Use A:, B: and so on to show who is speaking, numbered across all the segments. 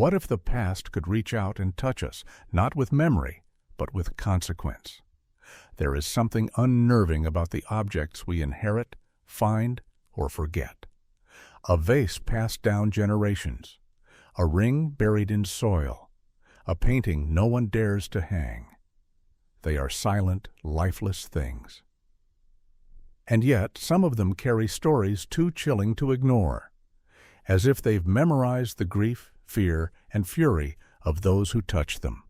A: What if the past could reach out and touch us, not with memory, but with consequence? There is something unnerving about the objects we inherit, find, or forget. A vase passed down generations, a ring buried in soil, a painting no one dares to hang. They are silent, lifeless things. And yet, some of them carry stories too chilling to ignore, as if they've memorized the grief, fear, and fury of those who touch them.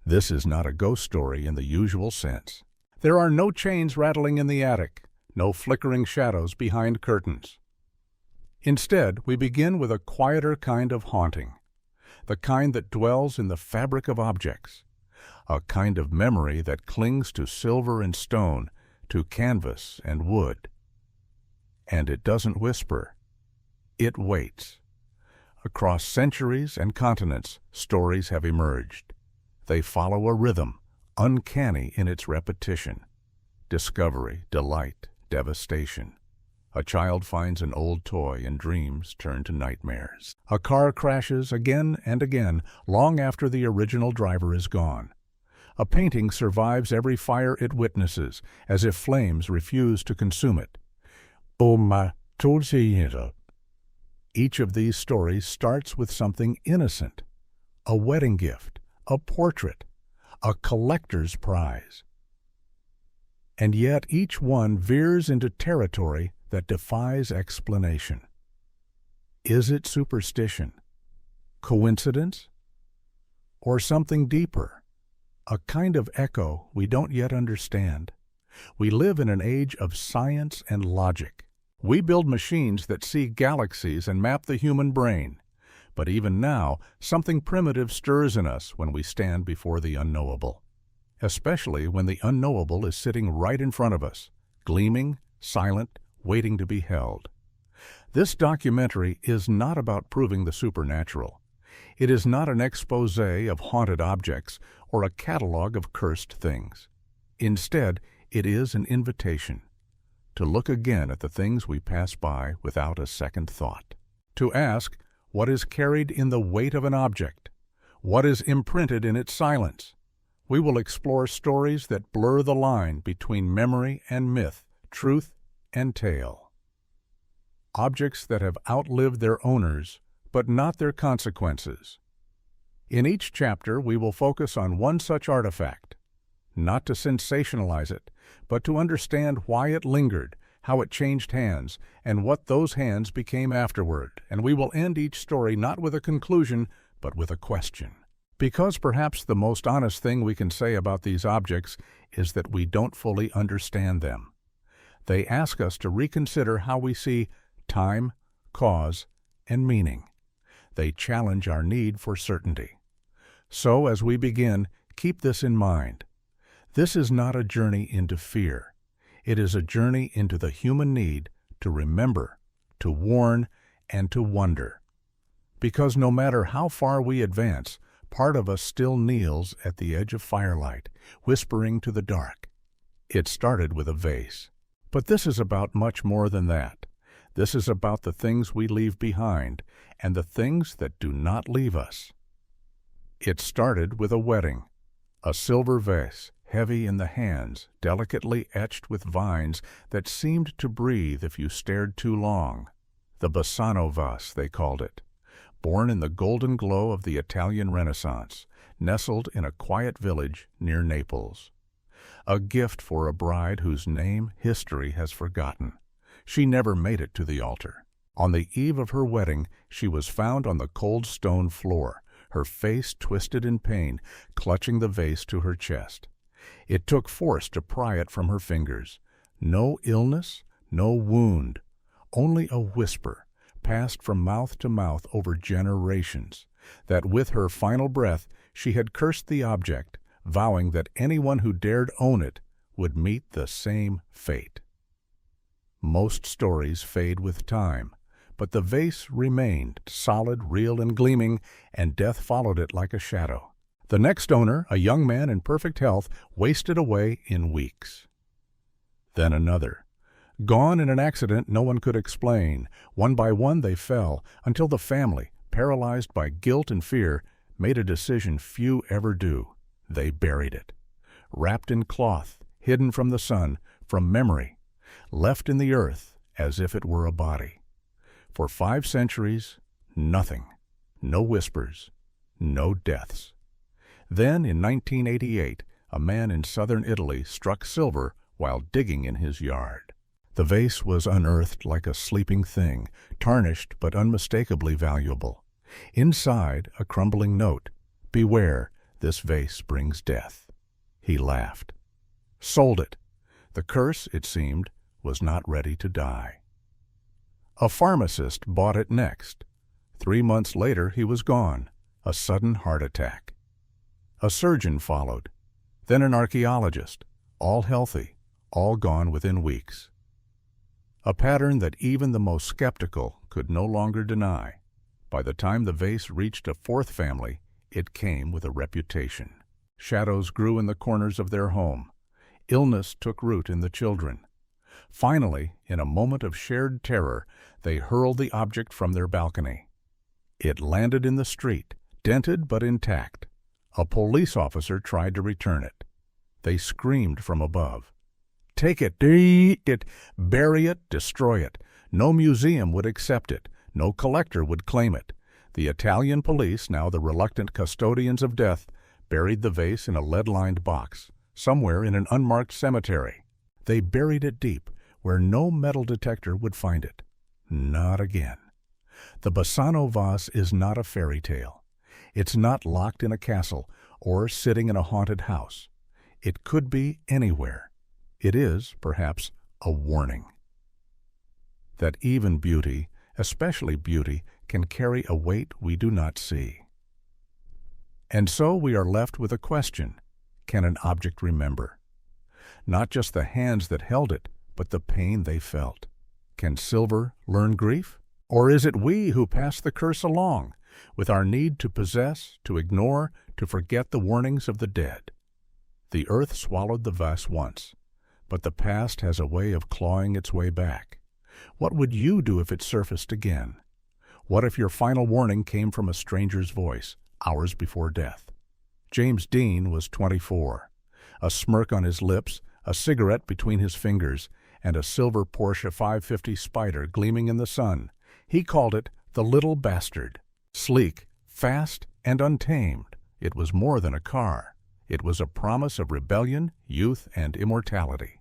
A: This is not a ghost story in the usual sense. There are no chains rattling in the attic, no flickering shadows behind curtains. Instead, we begin with a quieter kind of haunting, the kind that dwells in the fabric of objects, a kind of memory that clings to silver and stone, to canvas and wood. And it doesn't whisper. It waits. Across centuries and continents, stories have emerged. They follow a rhythm, uncanny in its repetition. Discovery, delight, devastation. A child finds an old toy and dreams turn to nightmares. A car crashes again and again, long after the original driver is gone. A painting survives every fire it witnesses, as if flames refuse to consume it. Each of these stories starts with something innocent, a wedding gift, a portrait, a collector's prize. And yet each one veers into territory that defies explanation. Is it superstition, coincidence, or something deeper, a kind of echo we don't yet understand? We live in an age of science and logic. We build machines that see galaxies and map the human brain. But even now, something primitive stirs in us when we stand before the unknowable, especially when the unknowable is sitting right in front of us, gleaming, silent, waiting to be held. This documentary is not about proving the supernatural. It is not an exposé of haunted objects or a catalog of cursed things. Instead, it is an invitation to look again at the things we pass by without a second thought, to ask what is carried in the weight of an object, what is imprinted in its silence. We will explore stories that blur the line between memory and myth, truth and tale. Objects that have outlived their owners, but not their consequences. In each chapter, we will focus on one such artifact, not to sensationalize it, but to understand why it lingered, how it changed hands, and what those hands became afterward. And we will end each story not with a conclusion, but with a question. Because perhaps the most honest thing we can say about these objects is that we don't fully understand them. They ask us to reconsider how we see time, cause, and meaning. They challenge our need for certainty. So, as we begin, keep this in mind. This is not a journey into fear. It is a journey into the human need to remember, to warn, and to wonder. Because no matter how far we advance, part of us still kneels at the edge of firelight, whispering to the dark. It started with a vase. But this is about much more than that. This is about the things we leave behind and the things that do not leave us. It started with a wedding, a silver vase, heavy in the hands, delicately etched with vines that seemed to breathe if you stared too long. The Basano Vase, they called it, born in the golden glow of the Italian Renaissance, nestled in a quiet village near Naples. A gift for a bride whose name history has forgotten. She never made it to the altar. On the eve of her wedding, she was found on the cold stone floor, her face twisted in pain, clutching the vase to her chest. It took force to pry it from her fingers. No illness, no wound, only a whisper, passed from mouth to mouth over generations, that with her final breath she had cursed the object, vowing that anyone who dared own it would meet the same fate. Most stories fade with time, but the vase remained solid, real, and gleaming, and death followed it like a shadow. The next owner, a young man in perfect health, wasted away in weeks. Then another. Gone in an accident no one could explain. One by one they fell, until the family, paralyzed by guilt and fear, made a decision few ever do. They buried it. Wrapped in cloth, hidden from the sun, from memory, left in the earth as if it were a body. For 5 centuries, nothing. No whispers, no deaths. Then, in 1988, a man in southern Italy struck silver while digging in his yard. The vase was unearthed like a sleeping thing, tarnished but unmistakably valuable. Inside, a crumbling note, "Beware, this vase brings death." He laughed. Sold it. The curse, it seemed, was not ready to die. A pharmacist bought it next. 3 months later he was gone, a sudden heart attack. A surgeon followed, then an archaeologist, all healthy, all gone within weeks. A pattern that even the most skeptical could no longer deny. By the time the vase reached a 4th family, it came with a reputation. Shadows grew in the corners of their home. Illness took root in the children. Finally, in a moment of shared terror, they hurled the object from their balcony. It landed in the street, dented but intact. A police officer tried to return it. They screamed from above. "Take it, bury it, destroy it. No museum would accept it. No collector would claim it." The Italian police, now the reluctant custodians of death, buried the vase in a lead-lined box, somewhere in an unmarked cemetery. They buried it deep, where no metal detector would find it. Not again. The Basano Vase is not a fairy tale. It's not locked in a castle or sitting in a haunted house. It could be anywhere. It is, perhaps, a warning. That even beauty, especially beauty, can carry a weight we do not see. And so we are left with a question. Can an object remember? Not just the hands that held it, but the pain they felt. Can silver learn grief? Or is it we who pass the curse along, with our need to possess, to ignore, to forget the warnings of the dead? The earth swallowed the vase once, but the past has a way of clawing its way back. What would you do if it surfaced again? What if your final warning came from a stranger's voice, hours before death? James Dean was 24. A smirk on his lips, a cigarette between his fingers, and a silver Porsche 550 Spider gleaming in the sun. He called it the Little Bastard. Sleek, fast, and untamed, it was more than a car. It was a promise of rebellion, youth, and immortality.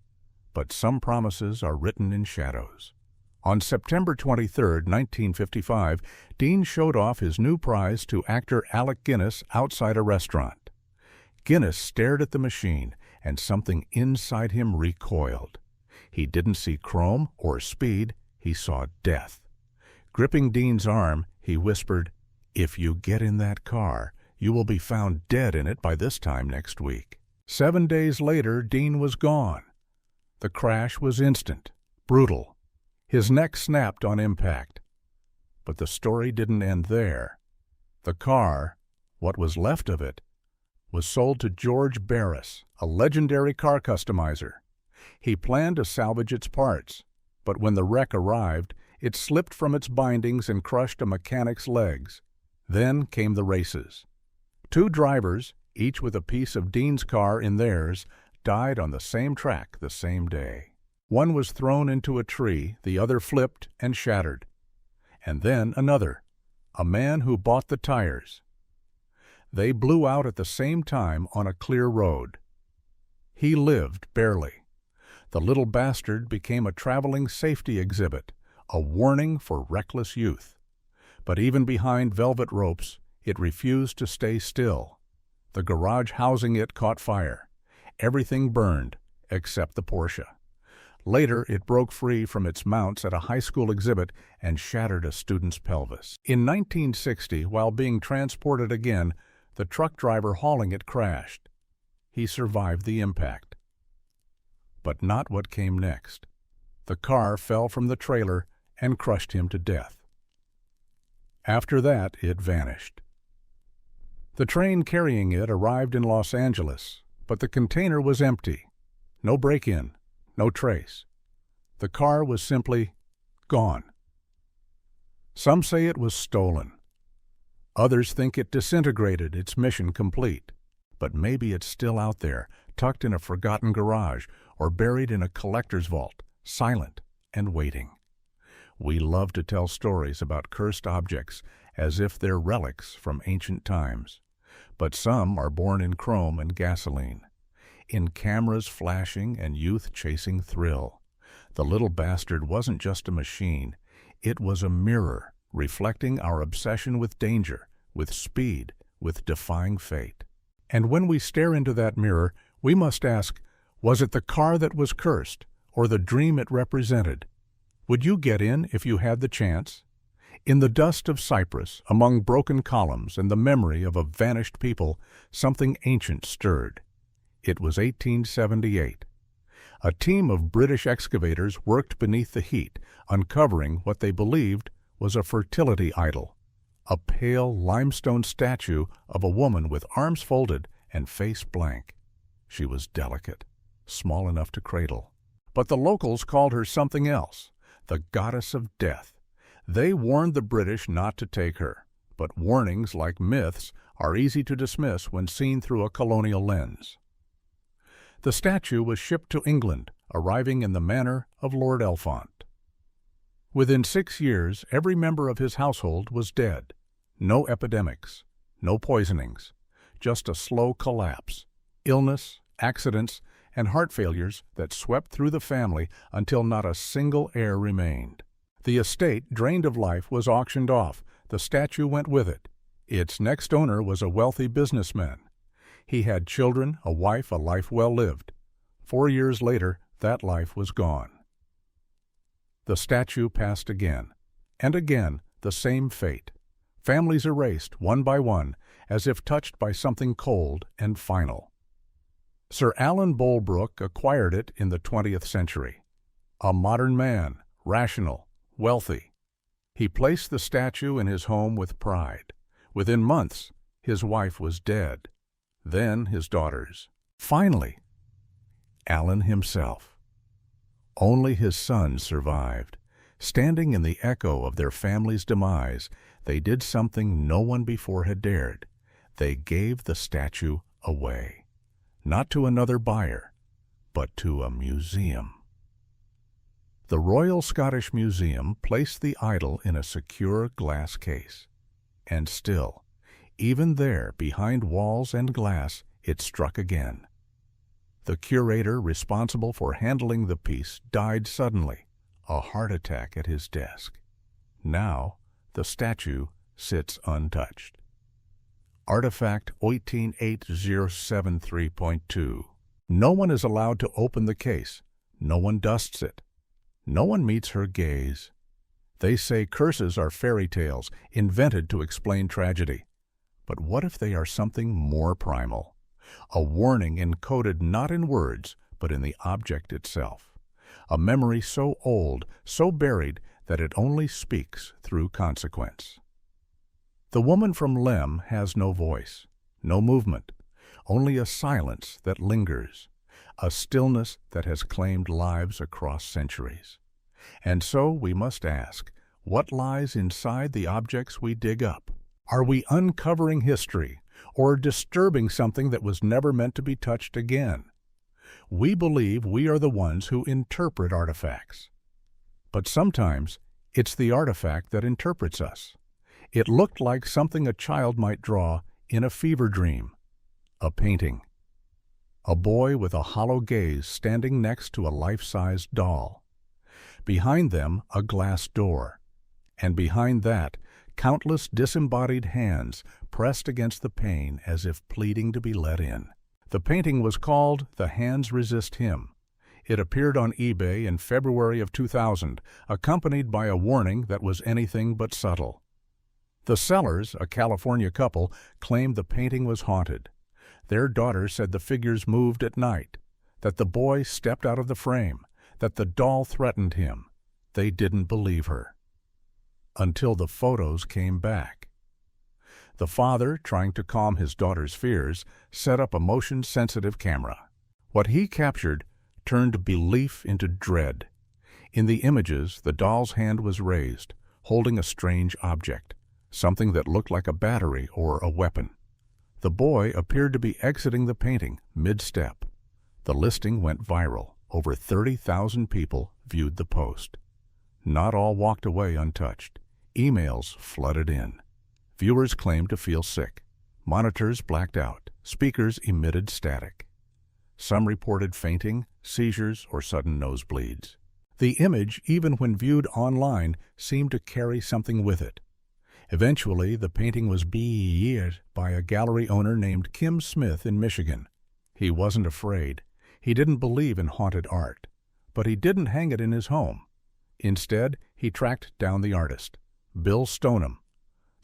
A: But some promises are written in shadows. On September 23, 1955, Dean showed off his new prize to actor Alec Guinness outside a restaurant. Guinness stared at the machine, and something inside him recoiled. He didn't see chrome or speed, he saw death. Gripping Dean's arm, he whispered, "If you get in that car, you will be found dead in it by this time next week." 7 days later, Dean was gone. The crash was instant, brutal. His neck snapped on impact. But the story didn't end there. The car, what was left of it, was sold to George Barris, a legendary car customizer. He planned to salvage its parts, but when the wreck arrived, it slipped from its bindings and crushed a mechanic's legs. Then came the races. 2 drivers, each with a piece of Dean's car in theirs, died on the same track the same day. One was thrown into a tree, the other flipped and shattered. And then another, a man who bought the tires. They blew out at the same time on a clear road. He lived barely. The Little Bastard became a traveling safety exhibit, a warning for reckless youth. But even behind velvet ropes, it refused to stay still. The garage housing it caught fire. Everything burned, except the Porsche. Later, it broke free from its mounts at a high school exhibit and shattered a student's pelvis. In 1960, while being transported again, the truck driver hauling it crashed. He survived the impact. But not what came next. The car fell from the trailer and crushed him to death. After that, it vanished. The train carrying it arrived in Los Angeles, but the container was empty. No break-in, no trace. The car was simply gone. Some say it was stolen. Others think it disintegrated, its mission complete. But maybe it's still out there, tucked in a forgotten garage or buried in a collector's vault, silent and waiting. We love to tell stories about cursed objects as if they're relics from ancient times. But some are born in chrome and gasoline, in cameras flashing and youth chasing thrill. The little bastard wasn't just a machine. It was a mirror reflecting our obsession with danger, with speed, with defying fate. And when we stare into that mirror, we must ask, was it the car that was cursed, or the dream it represented? Would you get in if you had the chance? In the dust of Cyprus, among broken columns and the memory of a vanished people, something ancient stirred. It was 1878. A team of British excavators worked beneath the heat, uncovering what they believed was a fertility idol, a pale limestone statue of a woman with arms folded and face blank. She was delicate, small enough to cradle. But the locals called her something else, the goddess of death. They warned the British not to take her, but warnings, like myths, are easy to dismiss when seen through a colonial lens. The statue was shipped to England, arriving in the manor of Lord Elfont. Within 6 years, every member of his household was dead. No epidemics, no poisonings, just a slow collapse, illness, accidents, and heart failures that swept through the family until not a single heir remained. The estate, drained of life, was auctioned off. The statue went with it. Its next owner was a wealthy businessman. He had children, a wife, a life well lived. 4 years later, that life was gone. The statue passed again, and again the same fate. Families erased, one by one, as if touched by something cold and final. Sir Alan Bolebrook acquired it in the 20th century. A modern man, rational, wealthy. He placed the statue in his home with pride. Within months, his wife was dead. Then his daughters. Finally, Alan himself. Only his sons survived. Standing in the echo of their family's demise, they did something no one before had dared. They gave the statue away. Not to another buyer, but to a museum. The Royal Scottish Museum placed the idol in a secure glass case. And still, even there, behind walls and glass, it struck again. The curator responsible for handling the piece died suddenly, a heart attack at his desk. Now, the statue sits untouched. Artifact 188073.2. No one is allowed to open the case. No one dusts it. No one meets her gaze. They say curses are fairy tales, invented to explain tragedy. But what if they are something more primal? A warning encoded not in words, but in the object itself. A memory so old, so buried, that it only speaks through consequence. The woman from Lemb has no voice, no movement, only a silence that lingers, a stillness that has claimed lives across centuries. And so we must ask, what lies inside the objects we dig up? Are we uncovering history, or disturbing something that was never meant to be touched again? We believe we are the ones who interpret artifacts. But sometimes it's the artifact that interprets us. It looked like something a child might draw in a fever dream. A painting. A boy with a hollow gaze standing next to a life-sized doll. Behind them, a glass door. And behind that, countless disembodied hands pressed against the pane as if pleading to be let in. The painting was called The Hands Resist Him. It appeared on eBay in February of 2000, accompanied by a warning that was anything but subtle. The sellers, a California couple, claimed the painting was haunted. Their daughter said the figures moved at night, that the boy stepped out of the frame, that the doll threatened him. They didn't believe her. Until the photos came back. The father, trying to calm his daughter's fears, set up a motion-sensitive camera. What he captured turned belief into dread. In the images, the doll's hand was raised, holding a strange object, something that looked like a battery or a weapon. The boy appeared to be exiting the painting mid-step. The listing went viral. Over 30,000 people viewed the post. Not all walked away untouched. Emails flooded in. Viewers claimed to feel sick. Monitors blacked out. Speakers emitted static. Some reported fainting, seizures, or sudden nosebleeds. The image, even when viewed online, seemed to carry something with it. Eventually, the painting was bought by a gallery owner named Kim Smith in Michigan. He wasn't afraid. He didn't believe in haunted art, but he didn't hang it in his home. Instead, he tracked down the artist, Bill Stoneham.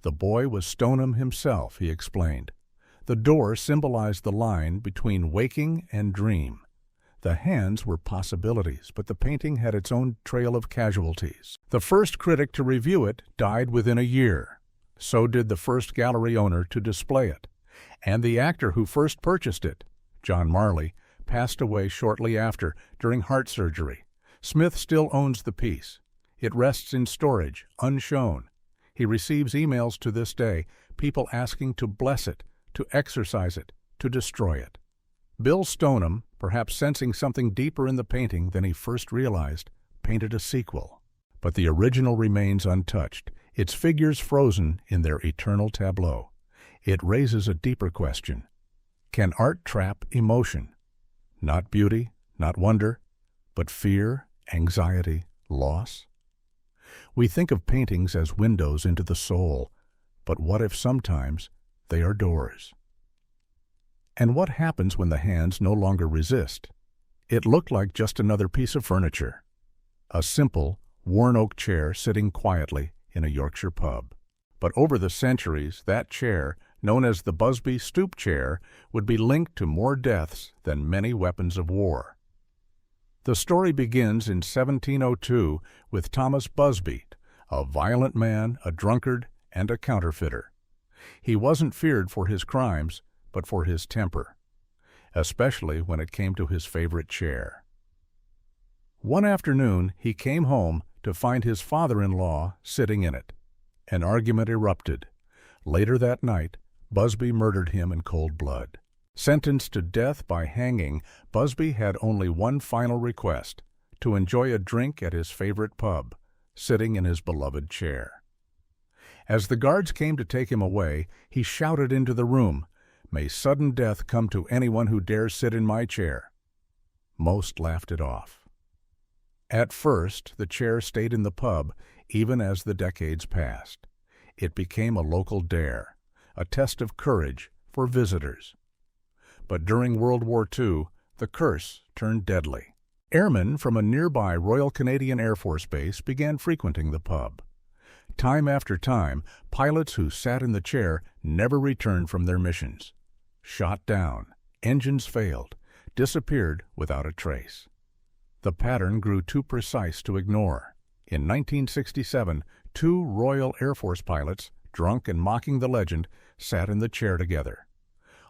A: The boy was Stoneham himself, he explained. The door symbolized the line between waking and dream. The hands were possibilities, but the painting had its own trail of casualties. The first critic to review it died within a year. So did the first gallery owner to display it. And the actor who first purchased it, John Marley, passed away shortly after, during heart surgery. Smith still owns the piece. It rests in storage, unshown. He receives emails to this day, people asking to bless it, to exorcise it, to destroy it. Bill Stoneham, perhaps sensing something deeper in the painting than he first realized, painted a sequel. But the original remains untouched, its figures frozen in their eternal tableau. It raises a deeper question. Can art trap emotion? Not beauty, not wonder, but fear, anxiety, loss? We think of paintings as windows into the soul, but what if sometimes they are doors? And what happens when the hands no longer resist? It looked like just another piece of furniture. A simple, worn oak chair sitting quietly in a Yorkshire pub. But over the centuries, that chair, known as the Busby Stoop chair, would be linked to more deaths than many weapons of war. The story begins in 1702 with Thomas Busby, a violent man, a drunkard, and a counterfeiter. He wasn't feared for his crimes, but for his temper, especially when it came to his favorite chair. One afternoon, he came home to find his father-in-law sitting in it. An argument erupted. Later that night, Busby murdered him in cold blood. Sentenced to death by hanging, Busby had only one final request: to enjoy a drink at his favorite pub, sitting in his beloved chair. As the guards came to take him away, he shouted into the room, "May sudden death come to anyone who dares sit in my chair." Most laughed it off. At first, the chair stayed in the pub, even as the decades passed. It became a local dare, a test of courage for visitors. But during World War II, the curse turned deadly. Airmen from a nearby Royal Canadian Air Force base began frequenting the pub. Time after time, pilots who sat in the chair never returned from their missions. Shot down, engines failed, disappeared without a trace. The pattern grew too precise to ignore. In 1967, 2 Royal Air Force pilots, drunk and mocking the legend, sat in the chair together.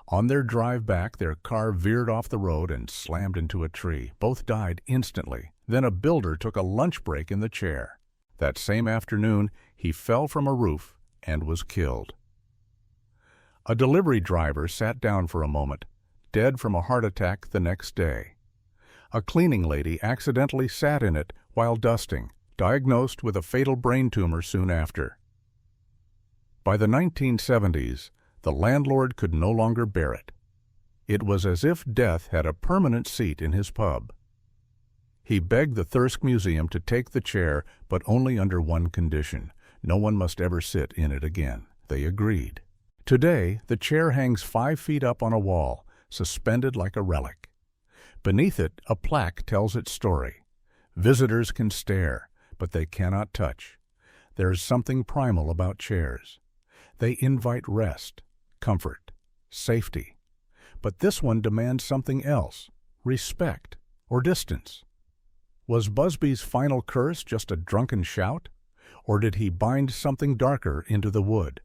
A: On their drive back, their car veered off the road and slammed into a tree. Both died instantly. Then a builder took a lunch break in the chair. That same afternoon, he fell from a roof and was killed. A delivery driver sat down for a moment, dead from a heart attack the next day. A cleaning lady accidentally sat in it while dusting, diagnosed with a fatal brain tumor soon after. By the 1970s, the landlord could no longer bear it. It was as if death had a permanent seat in his pub. He begged the Thirsk Museum to take the chair, but only under one condition: no one must ever sit in it again. They agreed. Today, the chair hangs 5 feet up on a wall, suspended like a relic. Beneath it, a plaque tells its story. Visitors can stare, but they cannot touch. There is something primal about chairs. They invite rest, comfort, safety. But this one demands something else: respect or distance. Was Busby's final curse just a drunken shout? Or did he bind something darker into the wood?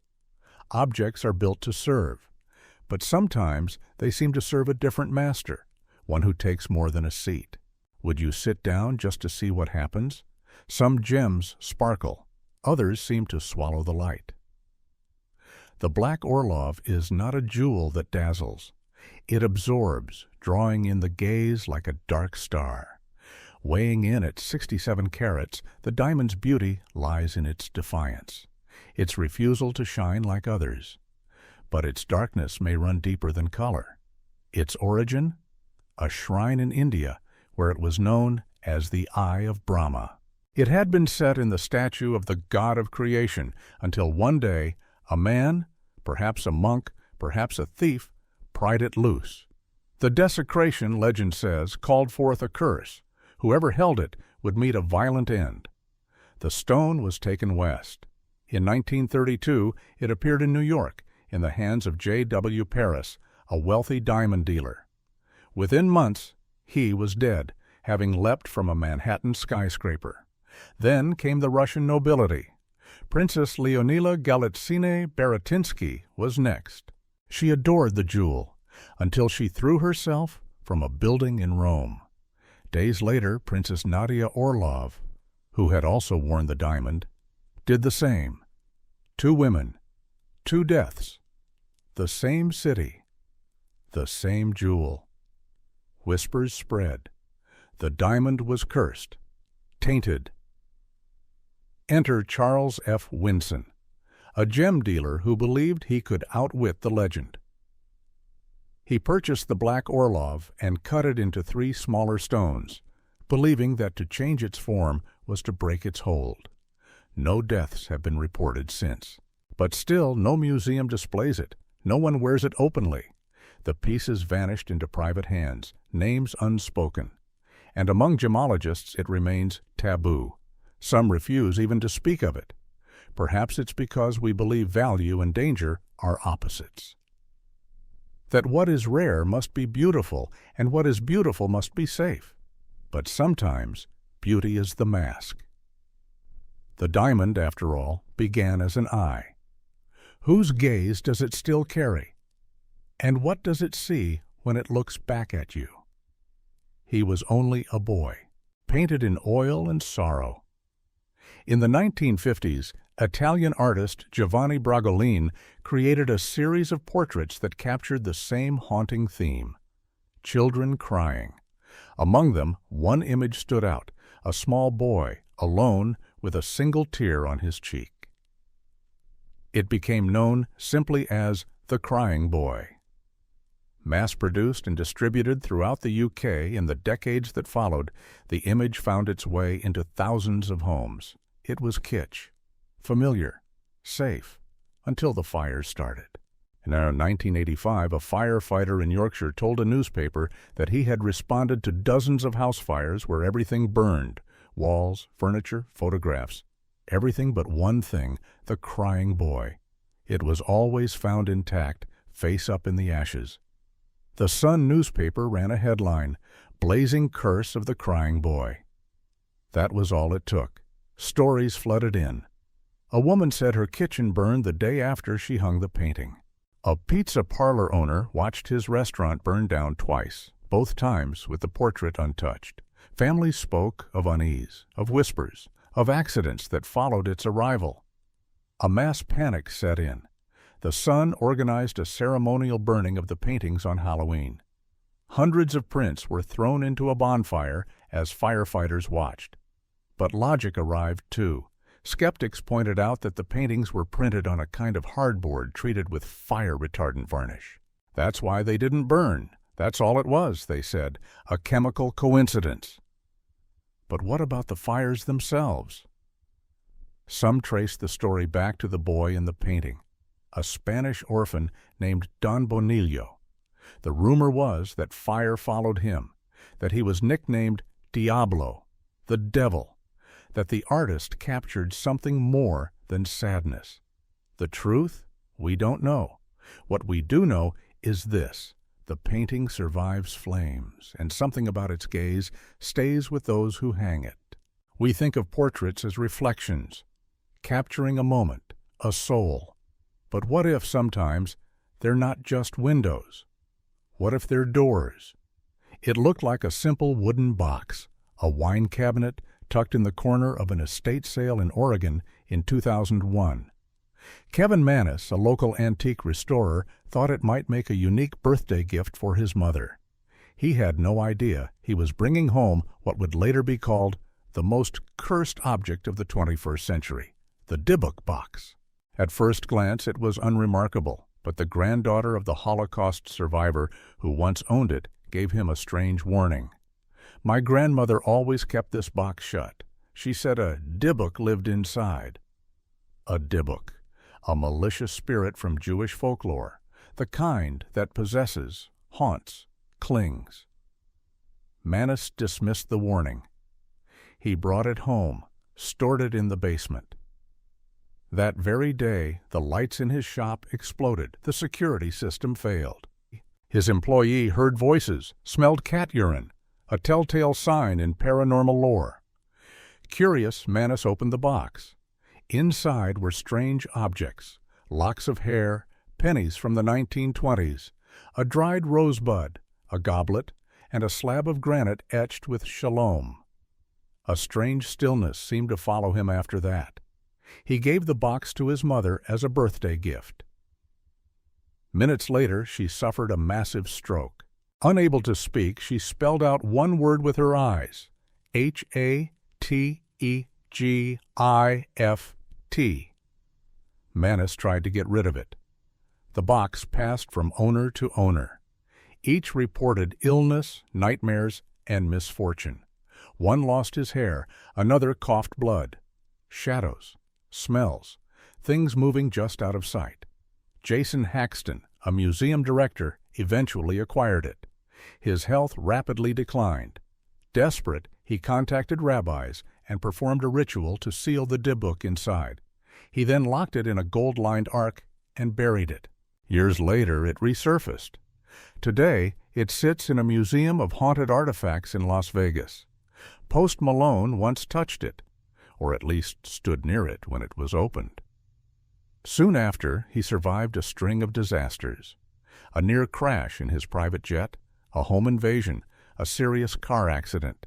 A: Objects are built to serve, but sometimes they seem to serve a different master, one who takes more than a seat. Would you sit down just to see what happens? Some gems sparkle, others seem to swallow the light. The Black Orlov is not a jewel that dazzles. It absorbs, drawing in the gaze like a dark star. Weighing in at 67 carats, the diamond's beauty lies in its defiance, its refusal to shine like others. But its darkness may run deeper than color. Its origin? A shrine in India, where it was known as the Eye of Brahma. It had been set in the statue of the god of creation until one day a man, perhaps a monk, perhaps a thief, pried it loose. The desecration, legend says, called forth a curse. Whoever held it would meet a violent end. The stone was taken west. In 1932, it appeared in New York in the hands of J.W. Paris, a wealthy diamond dealer. Within months, he was dead, having leapt from a Manhattan skyscraper. Then came the Russian nobility. Princess Leonila Galitzine-Baratinsky was next. She adored the jewel until she threw herself from a building in Rome. Days later, Princess Nadia Orlov, who had also worn the diamond, did the same. 2 women, 2 deaths, the same city, the same jewel. Whispers spread. The diamond was cursed, tainted. Enter Charles F. Winson, a gem dealer who believed he could outwit the legend. He purchased the Black Orlov and cut it into 3 smaller stones, believing that to change its form was to break its hold. No deaths have been reported since. But still, no museum displays it. No one wears it openly. The pieces vanished into private hands, names unspoken. And among gemologists it remains taboo. Some refuse even to speak of it. Perhaps it's because we believe value and danger are opposites. That what is rare must be beautiful, and what is beautiful must be safe. But sometimes beauty is the mask. The diamond, after all, began as an eye. Whose gaze does it still carry? And what does it see when it looks back at you? He was only a boy, painted in oil and sorrow. In the 1950s, Italian artist Giovanni Bragolin created a series of portraits that captured the same haunting theme: children crying. Among them, one image stood out, a small boy, alone, with a single tear on his cheek. It became known simply as the Crying Boy. Mass-produced and distributed throughout the UK in the decades that followed, the image found its way into thousands of homes. It was kitsch, familiar, safe, until the fires started. In 1985, a firefighter in Yorkshire told a newspaper that he had responded to dozens of house fires where everything burned: walls, furniture, photographs. Everything but one thing: the Crying Boy. It was always found intact, face up in the ashes. The Sun newspaper ran a headline: "Blazing Curse of the Crying Boy." That was all it took. Stories flooded in. A woman said her kitchen burned the day after she hung the painting. A pizza parlor owner watched his restaurant burn down twice, both times with the portrait untouched. Families spoke of unease, of whispers, of accidents that followed its arrival. A mass panic set in. The Sun organized a ceremonial burning of the paintings on Halloween. Hundreds of prints were thrown into a bonfire as firefighters watched. But logic arrived too. Skeptics pointed out that the paintings were printed on a kind of hardboard treated with fire-retardant varnish. That's why they didn't burn. That's all it was, they said, a chemical coincidence. But what about the fires themselves? Some traced the story back to the boy in the painting, a Spanish orphan named Don Bonillo. The rumor was that fire followed him, that he was nicknamed Diablo, the devil, that the artist captured something more than sadness. The truth? We don't know. What we do know is this: the painting survives flames, and something about its gaze stays with those who hang it. We think of portraits as reflections, capturing a moment, a soul. But what if sometimes they're not just windows? What if they're doors? It looked like a simple wooden box, a wine cabinet tucked in the corner of an estate sale in Oregon in 2001. Kevin Manus, a local antique restorer, thought it might make a unique birthday gift for his mother. He had no idea he was bringing home what would later be called the most cursed object of the 21st century, the Dybbuk box. At first glance it was unremarkable, but the granddaughter of the Holocaust survivor who once owned it gave him a strange warning. "My grandmother always kept this box shut. She said a Dybbuk lived inside." A Dybbuk, a malicious spirit from Jewish folklore, the kind that possesses, haunts, clings. Manus dismissed the warning. He brought it home, stored it in the basement. That very day, the lights in his shop exploded. The security system failed. His employee heard voices, smelled cat urine, a telltale sign in paranormal lore. Curious, Manus opened the box. Inside were strange objects, locks of hair, pennies from the 1920s, a dried rosebud, a goblet, and a slab of granite etched with shalom. A strange stillness seemed to follow him after that. He gave the box to his mother as a birthday gift. Minutes later, she suffered a massive stroke. Unable to speak, she spelled out one word with her eyes, H-A-T-E-G-I-F-T. Manus tried to get rid of it. The box passed from owner to owner. Each reported illness, nightmares, and misfortune. One lost his hair, another coughed blood. Shadows, smells, things moving just out of sight. Jason Haxton, a museum director, eventually acquired it. His health rapidly declined. Desperate, he contacted rabbis and performed a ritual to seal the Dybbuk inside. He then locked it in a gold-lined ark and buried it. Years later, it resurfaced. Today, it sits in a museum of haunted artifacts in Las Vegas. Post Malone once touched it, or at least stood near it when it was opened. Soon after, he survived a string of disasters. A near crash in his private jet, a home invasion, a serious car accident.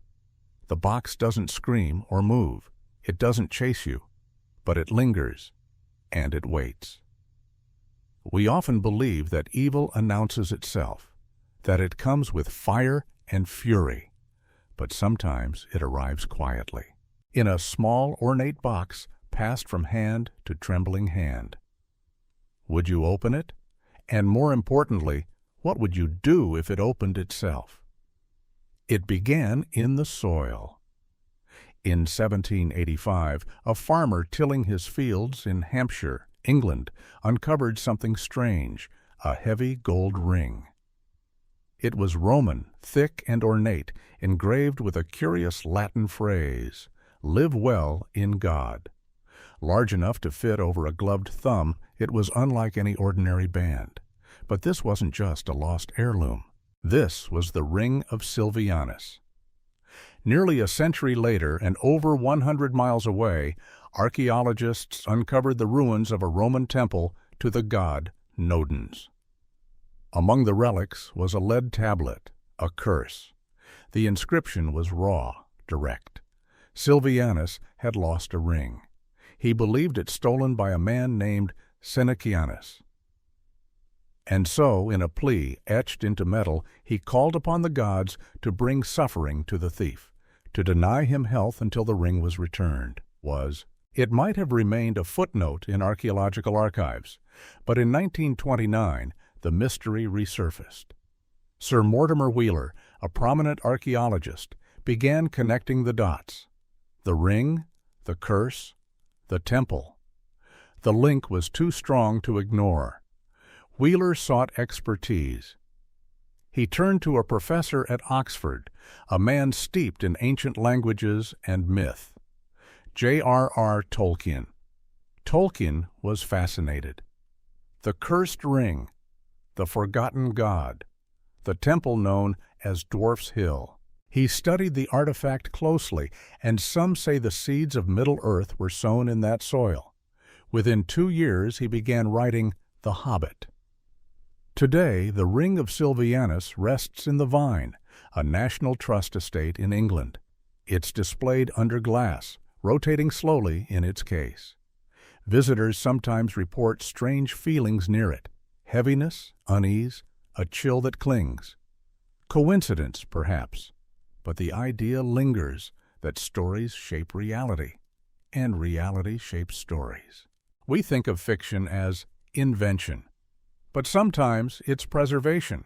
A: The box doesn't scream or move. It doesn't chase you, but it lingers, and it waits. We often believe that evil announces itself, that it comes with fire and fury, but sometimes it arrives quietly, in a small, ornate box passed from hand to trembling hand. Would you open it? And more importantly, what would you do if it opened itself? It began in the soil. In 1785, a farmer tilling his fields in Hampshire, England, uncovered something strange, a heavy gold ring. It was Roman, thick and ornate, engraved with a curious Latin phrase, "Live well in God." Large enough to fit over a gloved thumb, it was unlike any ordinary band. But this wasn't just a lost heirloom. This was the ring of Silvianus. Nearly a century later, and over 100 miles away, archaeologists uncovered the ruins of a Roman temple to the god Nodens. Among the relics was a lead tablet, a curse. The inscription was raw, direct. Silvianus had lost a ring. He believed it stolen by a man named Silvianus. And so, in a plea etched into metal, he called upon the gods to bring suffering to the thief, to deny him health until the ring was returned. It might have remained a footnote in archaeological archives, but in 1929, the mystery resurfaced. Sir Mortimer Wheeler, a prominent archaeologist, began connecting the dots. The ring, the curse, the temple. The link was too strong to ignore. Wheeler sought expertise. He turned to a professor at Oxford, a man steeped in ancient languages and myth, J.R.R. Tolkien. Tolkien was fascinated. The cursed ring, the forgotten god, the temple known as Dwarf's Hill. He studied the artifact closely, and some say the seeds of Middle-earth were sown in that soil. Within 2 years, he began writing The Hobbit. Today, the ring of Silvianus rests in the Vine, a National Trust estate in England. It's displayed under glass, rotating slowly in its case. Visitors sometimes report strange feelings near it: heaviness, unease, a chill that clings. Coincidence, perhaps, but the idea lingers that stories shape reality, and reality shapes stories. We think of fiction as invention, but sometimes it's preservation,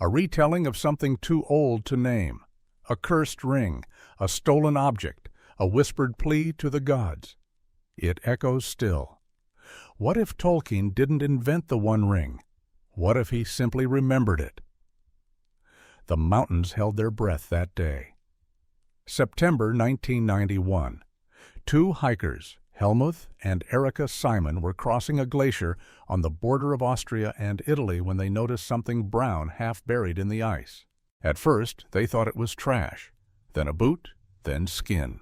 A: a retelling of something too old to name, a cursed ring, a stolen object, a whispered plea to the gods. It echoes still. What if Tolkien didn't invent the One Ring? What if he simply remembered it? The mountains held their breath that day. September 1991. Two hikers, Helmuth and Erika Simon, were crossing a glacier on the border of Austria and Italy when they noticed something brown half buried in the ice. At first, they thought it was trash, then a boot, then skin.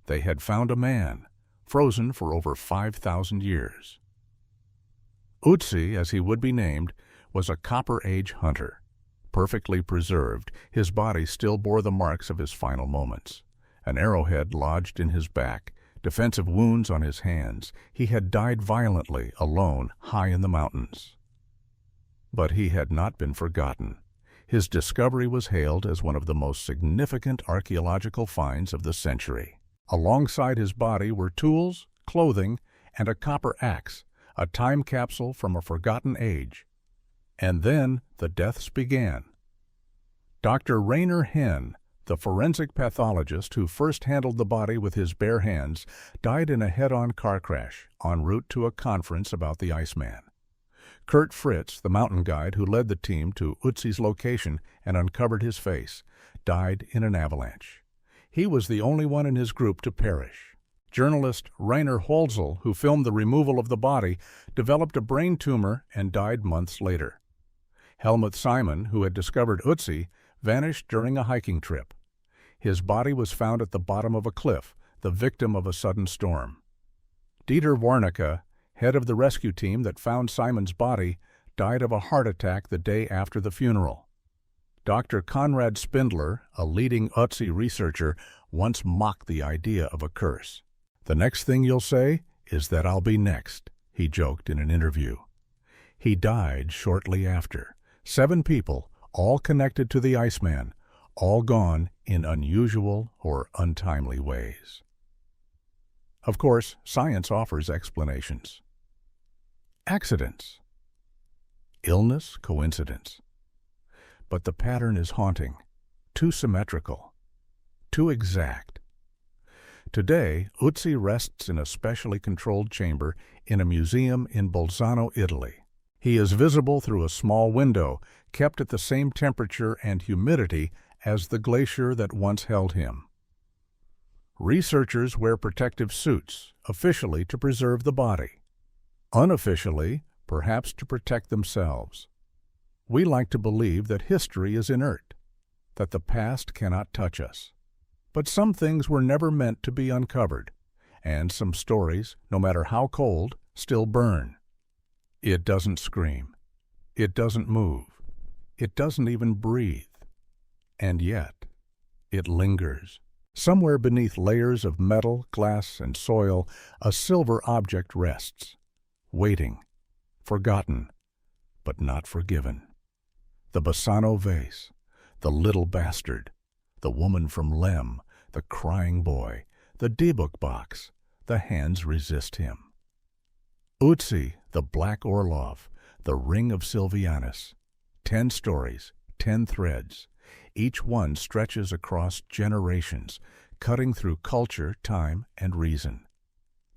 A: They had found a man, frozen for over 5,000 years. Ötzi, as he would be named, was a Copper Age hunter. Perfectly preserved, his body still bore the marks of his final moments. An arrowhead lodged in his back, defensive wounds on his hands. He had died violently, alone, high in the mountains. But he had not been forgotten. His discovery was hailed as one of the most significant archaeological finds of the century. Alongside his body were tools, clothing, and a copper axe, a time capsule from a forgotten age. And then the deaths began. Dr. Rainer Henn, the forensic pathologist who first handled the body with his bare hands, died in a head-on car crash en route to a conference about the Iceman. Kurt Fritz, the mountain guide who led the team to Ötzi's location and uncovered his face, died in an avalanche. He was the only one in his group to perish. Journalist Rainer Holzel, who filmed the removal of the body, developed a brain tumor and died months later. Helmuth Simon, who had discovered Ötzi, vanished during a hiking trip. His body was found at the bottom of a cliff, the victim of a sudden storm. Dieter Warnecke, head of the rescue team that found Simon's body, died of a heart attack the day after the funeral. Dr. Konrad Spindler, a leading Ötzi researcher, once mocked the idea of a curse. "The next thing you'll say is that I'll be next," he joked in an interview. He died shortly after. 7 people, all connected to the Iceman, all gone in unusual or untimely ways. Of course, science offers explanations. Accidents. Illness, coincidence. But the pattern is haunting, too symmetrical, too exact. Today, Ötzi rests in a specially controlled chamber in a museum in Bolzano, Italy. He is visible through a small window, kept at the same temperature and humidity as the glacier that once held him. Researchers wear protective suits, officially to preserve the body. Unofficially, perhaps to protect themselves. We like to believe that history is inert, that the past cannot touch us. But some things were never meant to be uncovered, and some stories, no matter how cold, still burn. It doesn't scream. It doesn't move. It doesn't even breathe. And yet, it lingers. Somewhere beneath layers of metal, glass, and soil, a silver object rests, waiting, forgotten, but not forgiven. The Basano Vase, the little bastard, the woman from Lemb, the crying boy, the Dybbuk box, the hands resist him. Ötzi, the Black Orlov, the ring of Silvianus. 10 stories, 10 threads. Each one stretches across generations, cutting through culture, time, and reason.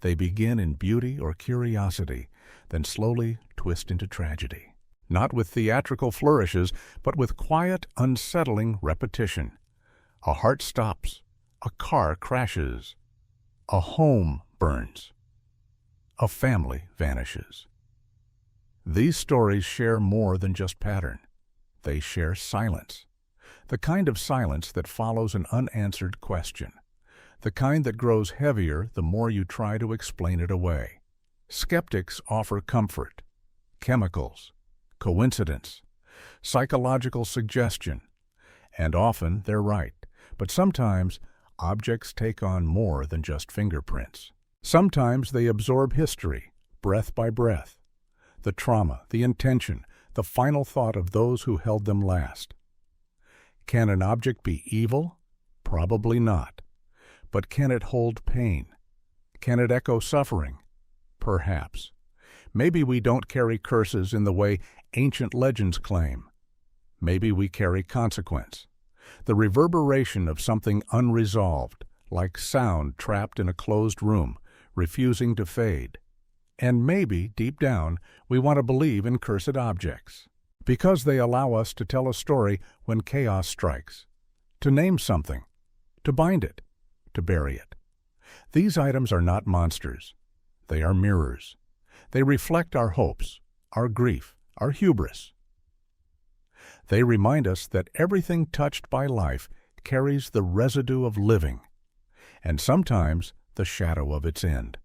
A: They begin in beauty or curiosity, then slowly twist into tragedy. Not with theatrical flourishes, but with quiet, unsettling repetition. A heart stops. A car crashes. A home burns. A family vanishes. These stories share more than just pattern. They share silence. The kind of silence that follows an unanswered question. The kind that grows heavier the more you try to explain it away. Skeptics offer comfort, chemicals, coincidence, psychological suggestion. And often they're right, but sometimes objects take on more than just fingerprints. Sometimes they absorb history, breath by breath, the trauma, the intention, the final thought of those who held them last. Can an object be evil? Probably not. But can it hold pain? Can it echo suffering? Perhaps. Maybe we don't carry curses in the way ancient legends claim. Maybe we carry consequence, the reverberation of something unresolved, like sound trapped in a closed room, refusing to fade. And maybe, deep down, we want to believe in cursed objects, because they allow us to tell a story when chaos strikes, to name something, to bind it, to bury it. These items are not monsters. They are mirrors. They reflect our hopes, our grief, our hubris. They remind us that everything touched by life carries the residue of living, and sometimes the shadow of its end.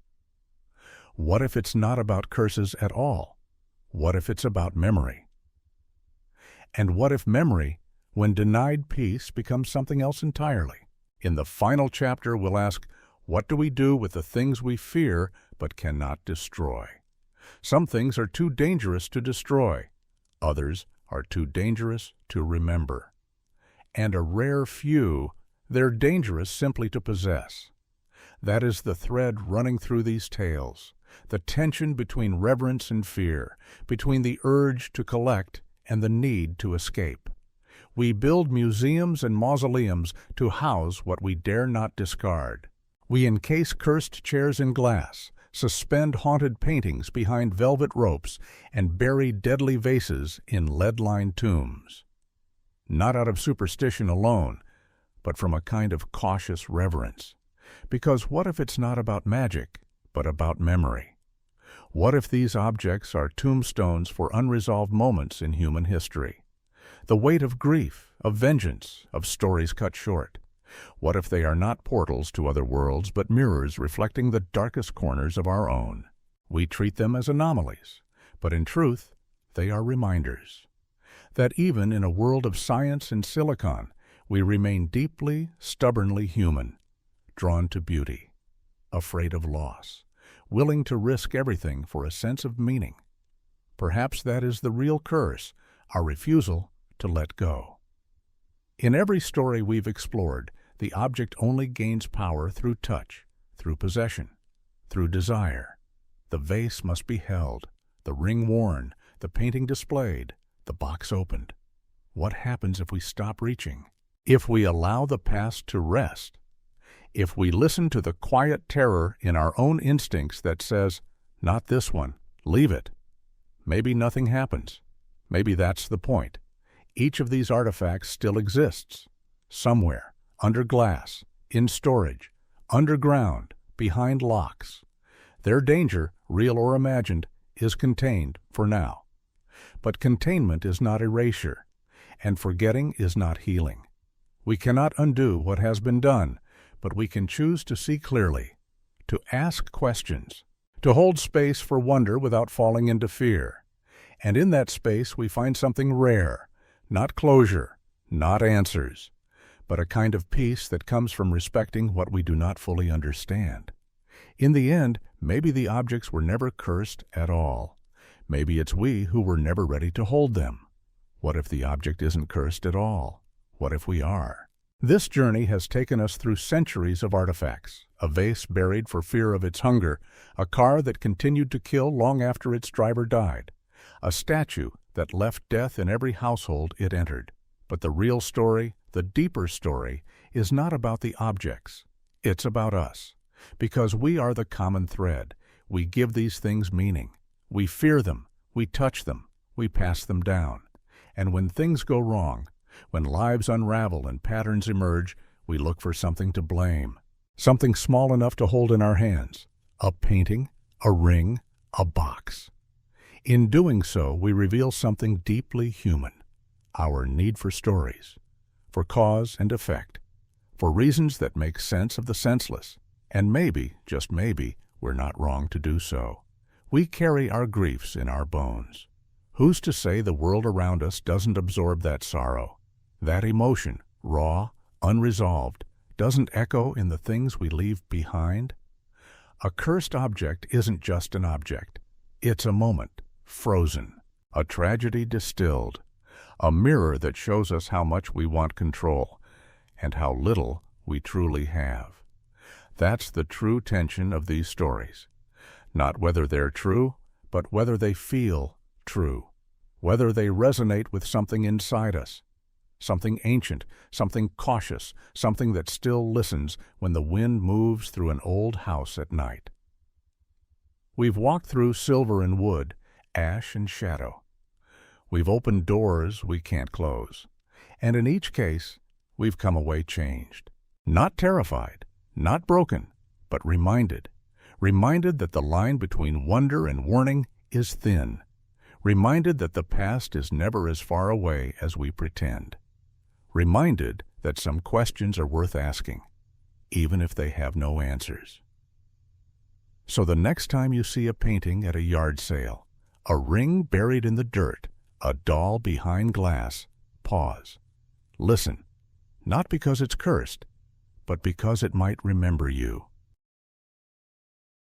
A: What if it's not about curses at all? What if it's about memory? And what if memory, when denied peace, becomes something else entirely? In the final chapter, we'll ask, what do we do with the things we fear but cannot destroy? Some things are too dangerous to destroy. Others are too dangerous to remember. And a rare few, they're dangerous simply to possess. That is the thread running through these tales, the tension between reverence and fear, between the urge to collect and the need to escape. We build museums and mausoleums to house what we dare not discard. We encase cursed chairs in glass, suspend haunted paintings behind velvet ropes, and bury deadly vases in lead-lined tombs. Not out of superstition alone, but from a kind of cautious reverence. Because what if it's not about magic, but about memory? What if these objects are tombstones for unresolved moments in human history? The weight of grief, of vengeance, of stories cut short. What if they are not portals to other worlds, but mirrors reflecting the darkest corners of our own? We treat them as anomalies, but in truth, they are reminders that even in a world of science and silicon, we remain deeply, stubbornly human, drawn to beauty, afraid of loss, willing to risk everything for a sense of meaning. Perhaps that is the real curse, our refusal to let go. In every story we've explored, the object only gains power through touch, through possession, through desire. The vase must be held, the ring worn, the painting displayed, the box opened. What happens if we stop reaching? If we allow the past to rest? If we listen to the quiet terror in our own instincts that says, not this one, leave it. Maybe nothing happens. Maybe that's the point. Each of these artifacts still exists, somewhere, under glass, in storage, underground, behind locks. Their danger, real or imagined, is contained for now. But containment is not erasure, and forgetting is not healing. We cannot undo what has been done, but we can choose to see clearly, to ask questions, to hold space for wonder without falling into fear. And in that space we find something rare, not closure, not answers, but a kind of peace that comes from respecting what we do not fully understand. In the end, maybe the objects were never cursed at all. Maybe it's we who were never ready to hold them. What if the object isn't cursed at all? What if we are? This journey has taken us through centuries of artifacts, a vase buried for fear of its hunger, a car that continued to kill long after its driver died, a statue that left death in every household it entered. But the real story, the deeper story, is not about the objects. It's about us. Because we are the common thread, we give these things meaning. We fear them, we touch them, we pass them down. And when things go wrong, when lives unravel and patterns emerge, we look for something to blame. Something small enough to hold in our hands. A painting, a ring, a box. In doing so, we reveal something deeply human. Our need for stories, for cause and effect, for reasons that make sense of the senseless. And maybe, just maybe, we're not wrong to do so. We carry our griefs in our bones. Who's to say the world around us doesn't absorb that sorrow? That emotion, raw, unresolved, doesn't echo in the things we leave behind? A cursed object isn't just an object. It's a moment, frozen, a tragedy distilled, a mirror that shows us how much we want control and how little we truly have. That's the true tension of these stories. Not whether they're true, but whether they feel true, whether they resonate with something inside us, something ancient, something cautious, something that still listens when the wind moves through an old house at night. We've walked through silver and wood, ash and shadow. We've opened doors we can't close, and in each case, we've come away changed. Not terrified, not broken, but reminded that the line between wonder and warning is thin, reminded that the past is never as far away as we pretend, reminded that some questions are worth asking, even if they have no answers. So the next time you see a painting at a yard sale, a ring buried in the dirt, a doll behind glass, pause. Listen, not because it's cursed, but because it might remember you.